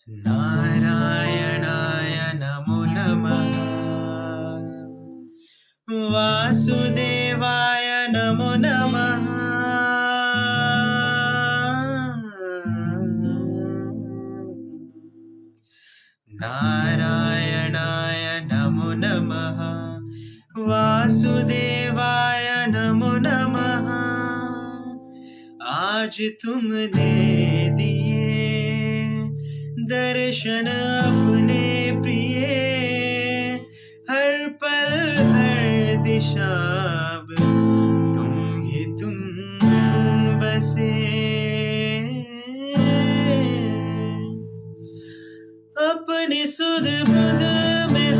नारायणाय नमो नमः। वासुदेवाय नमो नमः। नारायणाय नमो नमः। वासुदेवाय नमो नमः। आज तुमने दिए दर्शन अपने प्रिय, हर पल हर दिशा अब तुम ही तुम बसे। अपनी सुध बुध में